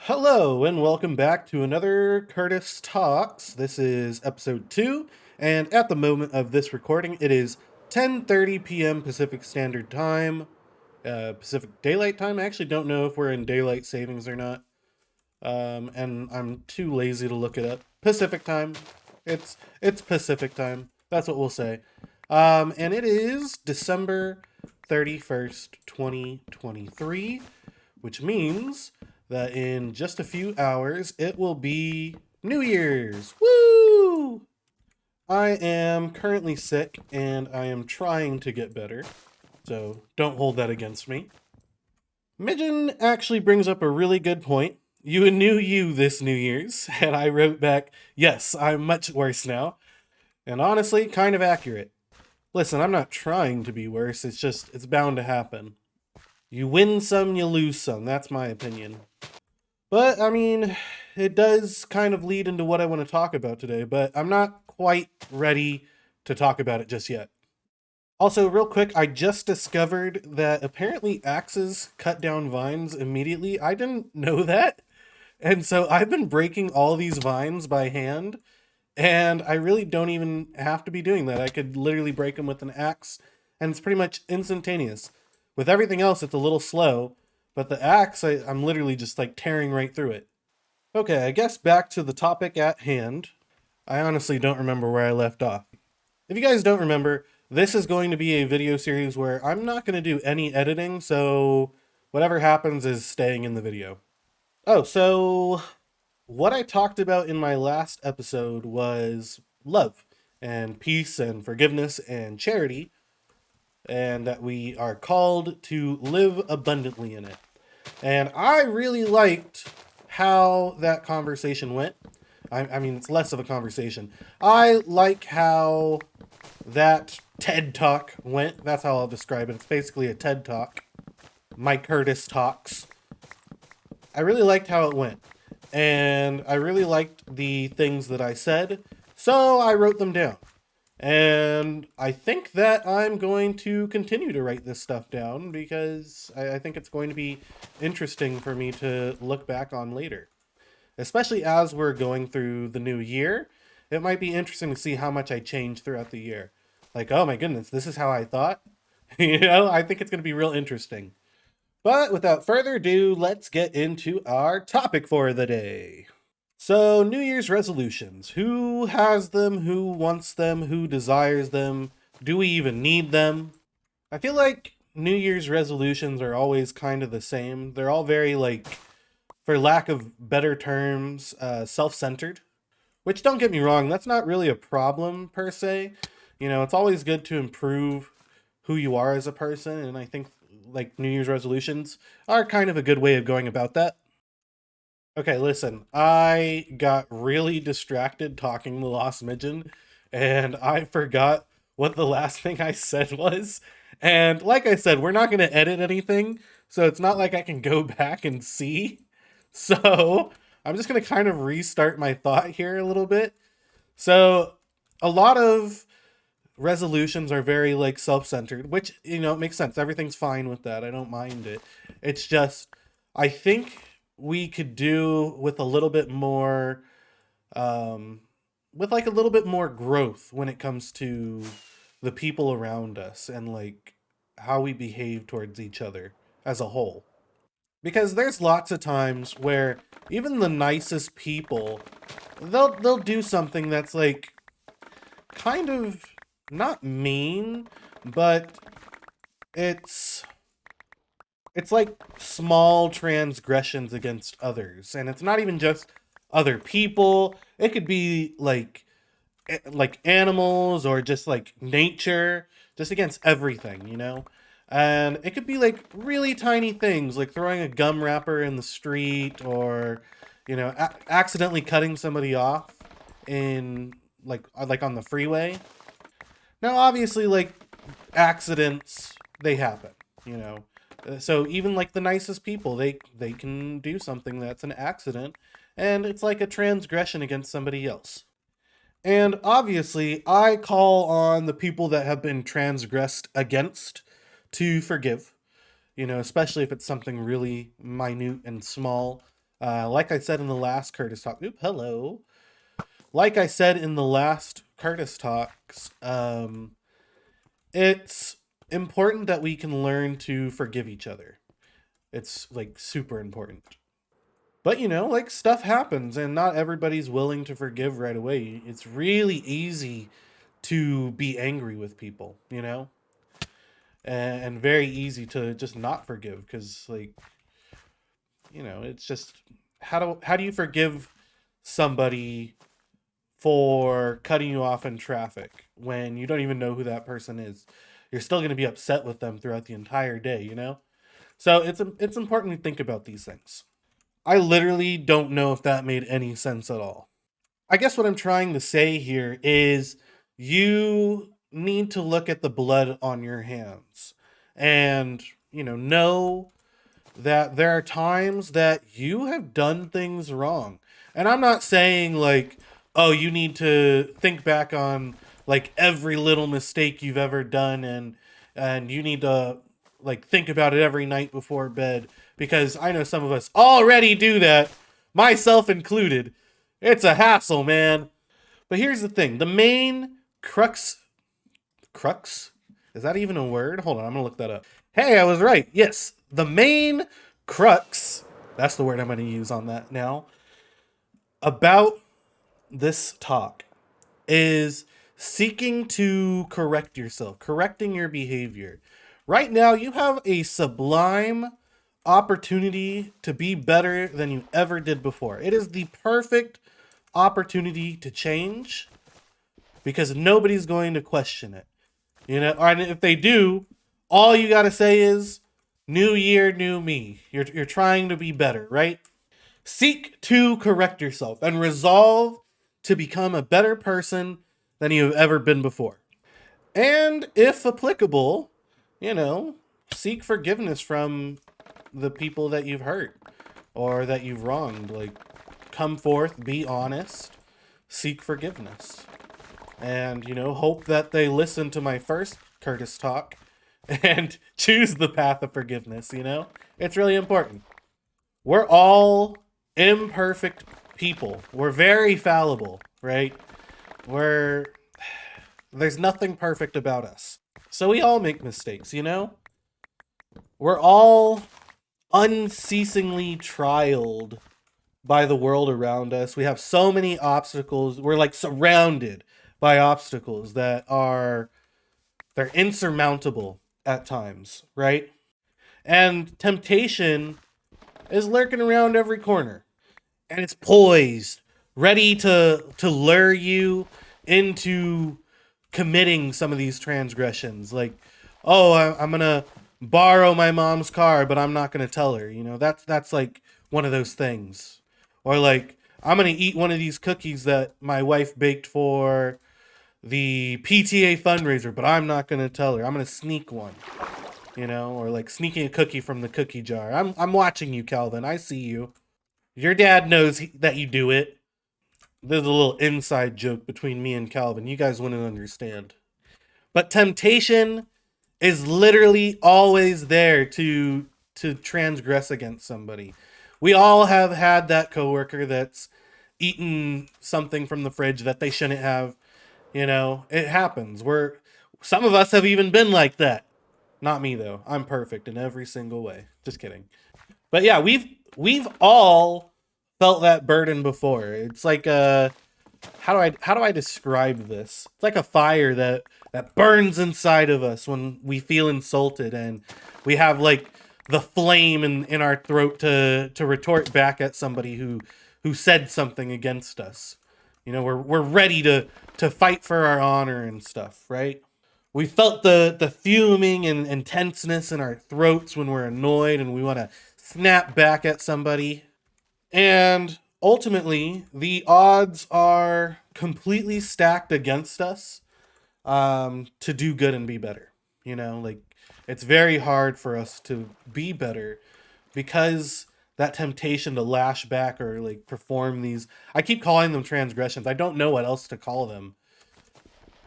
Hello and welcome back to another Curtis Talks. This is episode 2, and at the moment of this recording, it is 10:30 p.m. Pacific Standard Time, Pacific Daylight Time. I actually don't know if we're in daylight savings or not, and I'm too lazy to look it up. Pacific Time. It's Pacific Time. That's what we'll say. And it is December 31st, 2023, which means that in just a few hours it will be New Year's. Woo! I am currently sick and I am trying to get better, so don't hold that against me. Midgen actually brings up a really good point. You knew you this New Year's, and I wrote back, yes, I'm much worse now. And honestly, kind of accurate. Listen, I'm not trying to be worse, it's bound to happen. You win some, you lose some, that's my opinion. But, I mean, it does kind of lead into what I want to talk about today, but I'm not quite ready to talk about it just yet. Also, real quick, I just discovered that apparently axes cut down vines immediately. I didn't know that. And so I've been breaking all these vines by hand, and I really don't even have to be doing that. I could literally break them with an axe, and it's pretty much instantaneous. With everything else, it's a little slow, but the axe, I'm literally just like tearing right through it. Okay, I guess back to the topic at hand. I honestly don't remember where I left off. If you guys don't remember, this is going to be a video series where I'm not going to do any editing, so whatever happens is staying in the video. Oh, so what I talked about in my last episode was love and peace and forgiveness and charity, and that we are called to live abundantly in it. And I really liked how that conversation went. I mean, it's less of a conversation. I like how that TED Talk went. That's how I'll describe it. It's basically a TED Talk. My Curtis Talks. I really liked how it went. And I really liked the things that I said. So I wrote them down. And I think that I'm going to continue to write this stuff down because I think it's going to be interesting for me to look back on later. Especially as we're going through the new year, it might be interesting to see how much I change throughout the year. Like, oh my goodness, this is how I thought. I think it's going to be real interesting. But without further ado, let's get into our topic for the day. So, New Year's resolutions. Who has them? Who wants them? Who desires them? Do we even need them? I feel like New Year's resolutions are always kind of the same. They're all very, like, for lack of better terms, self centered. Which, don't get me wrong, that's not really a problem per se. It's always good to improve who you are as a person, and I think, like, New Year's resolutions are kind of a good way of going about that. Okay, listen, I got really distracted talking to Lost Midgen, and I forgot what the last thing I said was. And like I said, we're not going to edit anything, so it's not like I can go back and see. So I'm just going to kind of restart my thought here a little bit. So a lot of resolutions are very like self-centered, which it makes sense. Everything's fine with that. I don't mind it. It's just I think we could do with a little bit more with like a little bit more growth when it comes to the people around us and like how we behave towards each other as a whole. Because there's lots of times where even the nicest people they'll do something that's like kind of not mean, but it's it's like small transgressions against others, and it's not even just other people. It could be like animals or just like nature, just against everything. And it could be like really tiny things, like throwing a gum wrapper in the street, or accidentally cutting somebody off in like on the freeway. Now, obviously, like accidents, they happen. You know, so even like the nicest people, they can do something that's an accident, and it's like a transgression against somebody else. And obviously, I call on the people that have been transgressed against to forgive. Especially if it's something really minute and small. Like I said in the last Curtis talk, hello. Like I said in the last Curtis talks, it's important that we can learn to forgive each other. It's like super important. But like stuff happens and not everybody's willing to forgive right away. It's really easy to be angry with people, and very easy to just not forgive because like, it's just how do you forgive somebody for cutting you off in traffic when you don't even know who that person is? You're still going to be upset with them throughout the entire day. So it's important to think about these things. I literally don't know if that made any sense at all. I guess what I'm trying to say here is you need to look at the blood on your hands and, know that there are times that you have done things wrong. And I'm not saying like, oh, you need to think back on like every little mistake you've ever done and you need to like think about it every night before bed because I know some of us already do that, myself included. It's a hassle, man. But here's the thing. The main crux? Is that even a word? Hold on, I'm going to look that up. Hey, I was right. Yes, the main crux, that's the word I'm going to use on that now, about this talk is seeking to correct yourself, correcting your behavior. Right now, you have a sublime opportunity to be better than you ever did before. It is the perfect opportunity to change because nobody's going to question it. And if they do, all you got to say is new year, new me. You're trying to be better, right? Seek to correct yourself and resolve to become a better person than you've ever been before. And if applicable, you know, seek forgiveness from the people that you've hurt or that you've wronged. Like, come forth, be honest, seek forgiveness. And, hope that they listen to my first Curtis talk and choose the path of forgiveness. It's really important. We're all imperfect people. We're very fallible, right? We're There's nothing perfect about us. So we all make mistakes. We're all unceasingly trialed by the world around us. We have so many obstacles. We're like surrounded by obstacles they're insurmountable at times, right? And temptation is lurking around every corner. And it's poised, ready to lure you into committing some of these transgressions. Like, oh, I'm gonna borrow my mom's car, but I'm not gonna tell her. That's like one of those things. Or like, I'm gonna eat one of these cookies that my wife baked for the PTA fundraiser, but I'm not gonna tell her. I'm gonna sneak one. Or like sneaking a cookie from the cookie jar. I'm watching you, Calvin. I see you. Your dad knows that you do it. There's a little inside joke between me and Calvin. You guys wouldn't understand. But temptation is literally always there to transgress against somebody. We all have had that coworker that's eaten something from the fridge that they shouldn't have. It happens. Some of us have even been like that. Not me though. I'm perfect in every single way. Just kidding. But yeah, we've all felt that burden before. It's like how do I describe this? It's like a fire that burns inside of us when we feel insulted and we have like the flame in our throat to retort back at somebody who said something against us. We're ready to fight for our honor and stuff, right? We felt the fuming and tenseness in our throats when we're annoyed and we want to snap back at somebody. And ultimately, the odds are completely stacked against us to do good and be better. Like it's very hard for us to be better because that temptation to lash back or like perform these. I keep calling them transgressions. I don't know what else to call them.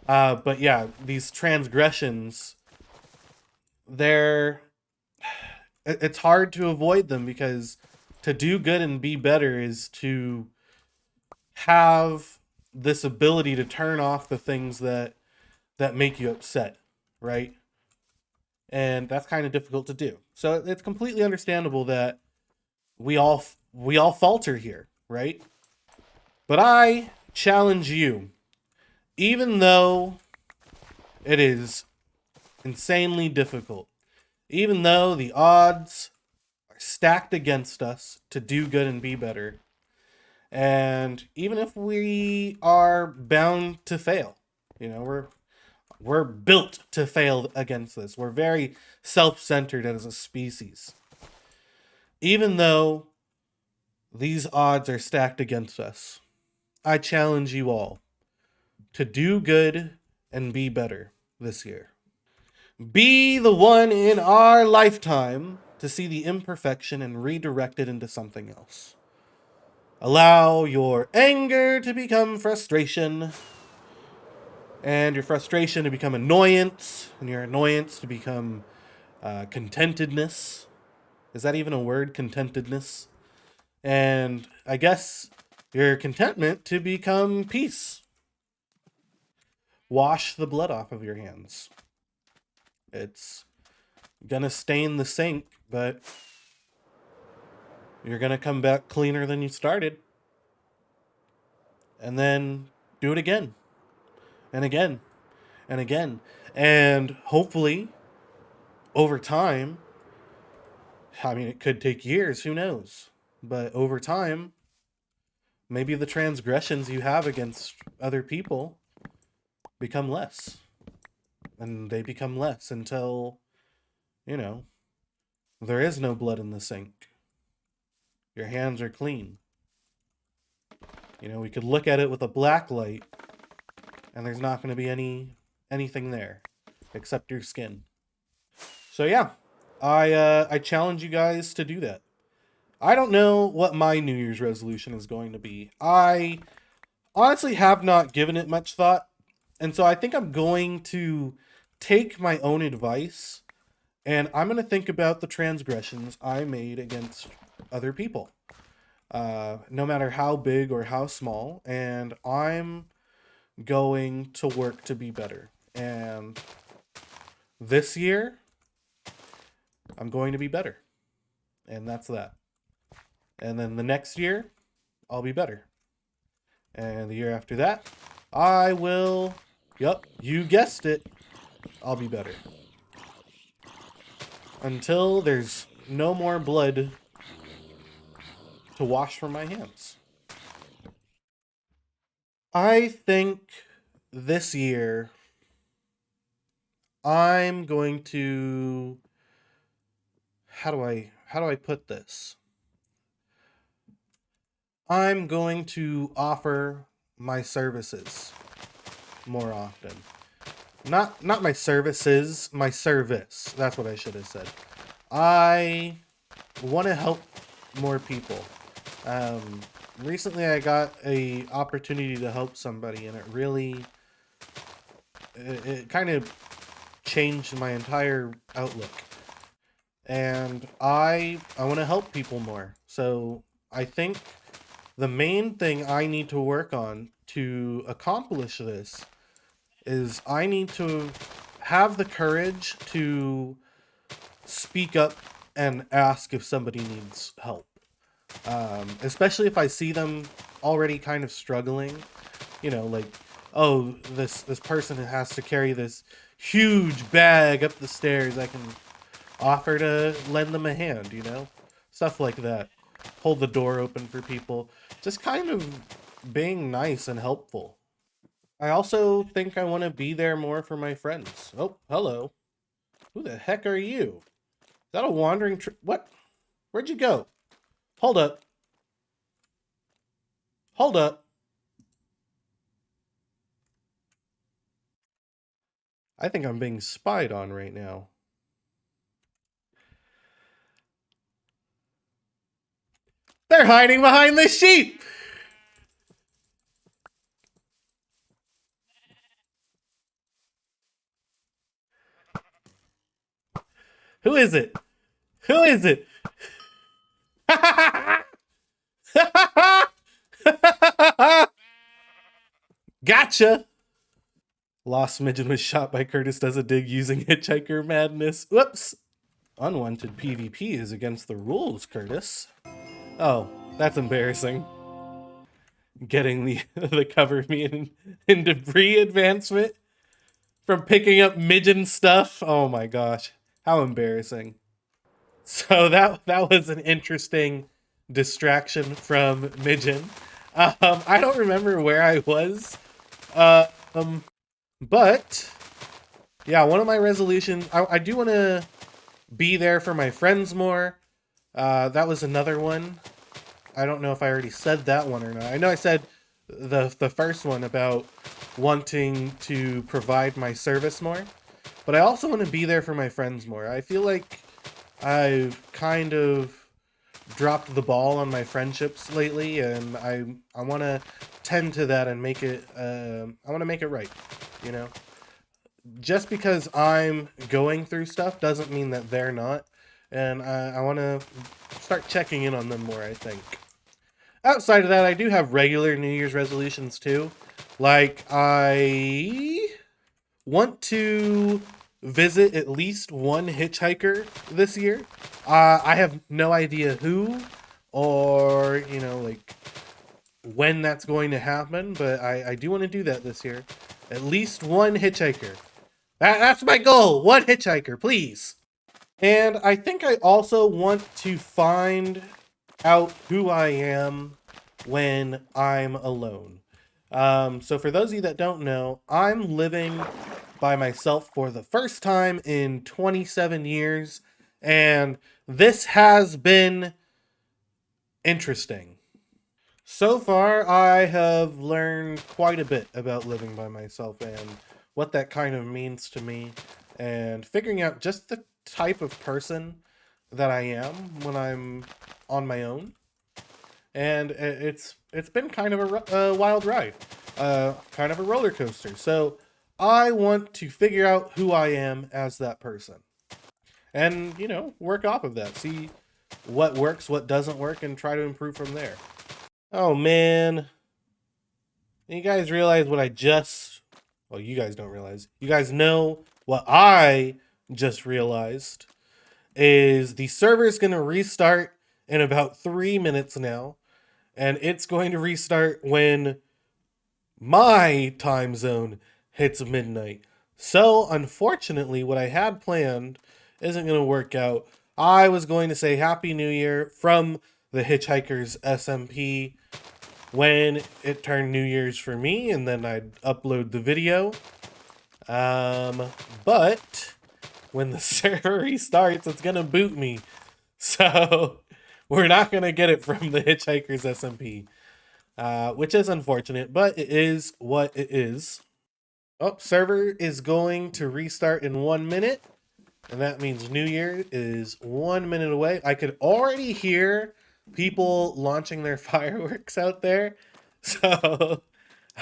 But yeah, these transgressions, they're it's hard to avoid them because to do good and be better is to have this ability to turn off the things that make you upset, right? And that's kind of difficult to do. So it's completely understandable that we all falter here, right? But I challenge you, even though it is insanely difficult, even though the odds are stacked against us to do good and be better, and even if we are bound to fail, we're built to fail against this. We're very self-centered as a species. Even though these odds are stacked against us, I challenge you all to do good and be better this year. Be the one in our lifetime to see the imperfection and redirect it into something else. Allow your anger to become frustration, and your frustration to become annoyance, and your annoyance to become contentedness. Is that even a word? Contentedness. And I guess your contentment to become peace. Wash the blood off of your hands. It's gonna stain the sink, but you're gonna come back cleaner than you started. And then do it again and again and again. And hopefully, over time, I mean, it could take years, who knows? But over time, maybe the transgressions you have against other people become less. And they become less until, you know, there is no blood in the sink. Your hands are clean. We could look at it with a black light and there's not going to be anything there except your skin. So yeah, I challenge you guys to do that. I don't know what my New Year's resolution is going to be. I honestly have not given it much thought, and so I think I'm going to take my own advice and I'm going to think about the transgressions I made against other people, no matter how big or how small, and I'm going to work to be better. And this year, I'm going to be better. And that's that. And then the next year, I'll be better. And the year after that, I will, yep, you guessed it, I'll be better. Until there's no more blood to wash from my hands. I think this year I'm going to how do I put this? I'm going to offer my services more often. Not my services, my service. That's what I should have said. I want to help more people. Um, Recently I got a opportunity to help somebody, and it kind of changed my entire outlook. And I want to help people more. So I think the main thing I need to work on to accomplish this is I need to have the courage to speak up and ask if somebody needs help. Especially if I see them already kind of struggling, like, oh, this person has to carry this huge bag up the stairs. I can offer to lend them a hand, stuff like that. Hold the door open for people, just kind of being nice and helpful. I also think I want to be there more for my friends. Oh, hello. Who the heck are you? Is that a wandering what? Where'd you go? Hold up. Hold up. I think I'm being spied on right now. They're hiding behind the sheep. Who is it? Who is it? Gotcha. Lost Midget was shot by Curtis Does a Dig using Hitchhiker Madness. Whoops. Unwanted PvP is against the rules, Curtis. Oh, that's embarrassing. Getting the the cover me in debris advancement from picking up midget stuff. Oh my gosh, how embarrassing! So that was an interesting distraction from midget. I don't remember where I was, um, but yeah, one of my resolutions. I do want to be there for my friends more. That was another one. I don't know if I already said that one or not. I know I said the first one about wanting to provide my service more, but I also want to be there for my friends more. I feel like I've kind of dropped the ball on my friendships lately, and I want to tend to that and make it. I want to make it right. You know, just because I'm going through stuff doesn't mean that they're not, and I want to start checking in on them more. I think. Outside of that, I do have regular New Year's resolutions too. Like, I want to visit at least one hitchhiker this year. I have no idea who or, like when that's going to happen, but I do want to do that this year. At least one hitchhiker. That's my goal. One hitchhiker, please. And I think I also want to find out who I am when I'm alone. So, for those of you that don't know, I'm living by myself for the first time in 27 years, and this has been interesting. So far, I have learned quite a bit about living by myself and what that kind of means to me, and figuring out just the type of person that I am when I'm on my own. And it's been kind of a wild ride, kind of a roller coaster. So I want to figure out who I am as that person, and work off of that, see what works, what doesn't work, and try to improve from there. Oh man, you guys realize what I just? Well, you guys don't realize. You guys know what I just realized is the server is going to restart in about 3 minutes now, and it's going to restart when my time zone hits midnight. So, unfortunately, what I had planned isn't going to work out. I was going to say Happy New Year from the Hitchhiker's SMP when it turned New Year's for me, and then I'd upload the video. But when the server restarts, it's going to boot me. So, we're not going to get it from the Hitchhiker's SMP. Which is unfortunate, but it is what it is. Oh, server is going to restart in 1 minute, and that means New Year is 1 minute away. I could already hear people launching their fireworks out there. So,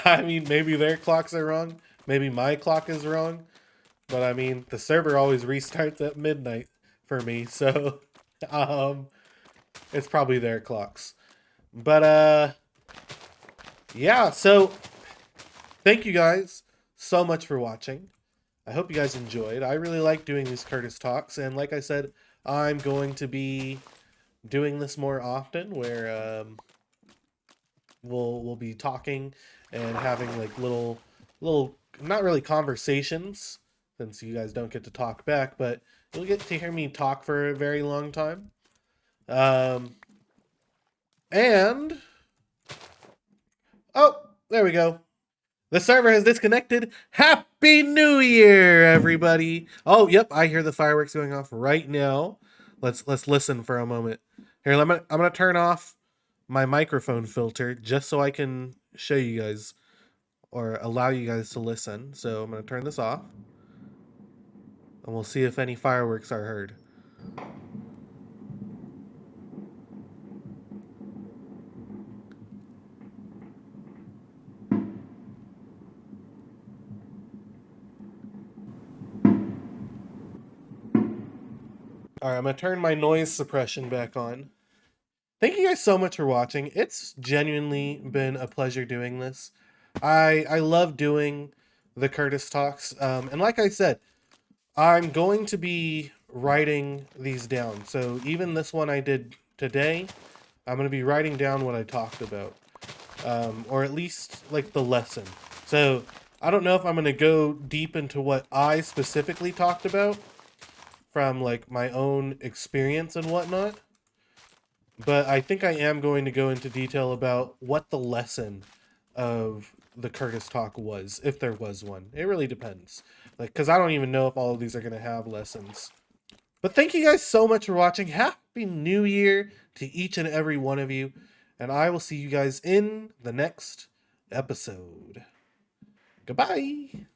I mean, maybe their clocks are wrong. Maybe my clock is wrong. But I mean, the server always restarts at midnight for me. So, um, it's probably their clocks. But, yeah, so thank you guys so much for watching. I hope you guys enjoyed. I really like doing these Curtis talks, and like I said, I'm going to be doing this more often, where we'll be talking and having like little not really conversations, since you guys don't get to talk back, but you'll get to hear me talk for a very long time. Um, and oh, there we go. The server has disconnected. Happy New Year, everybody! Oh, yep, I hear the fireworks going off right now. Let's listen for a moment. Here, I'm gonna turn off my microphone filter just so I can show you guys or allow you guys to listen. So I'm gonna turn this off, and we'll see if any fireworks are heard. All right, I'm gonna turn my noise suppression back on. thank you guys so much for watching. It's genuinely been a pleasure doing this. I love doing the Curtis Talks. And like I said, I'm going to be writing these down. So even this one I did today, I'm going to be writing down what I talked about. Or at least like the lesson. So I don't know if I'm going to go deep into what I specifically talked about from like my own experience and whatnot. But I think I am going to go into detail about what the lesson of the Curtis talk was, if there was one. It really depends. Like, because I don't even know if all of these are going to have lessons. But thank you guys so much for watching. Happy New Year to each and every one of you. And I will see you guys in the next episode. Goodbye.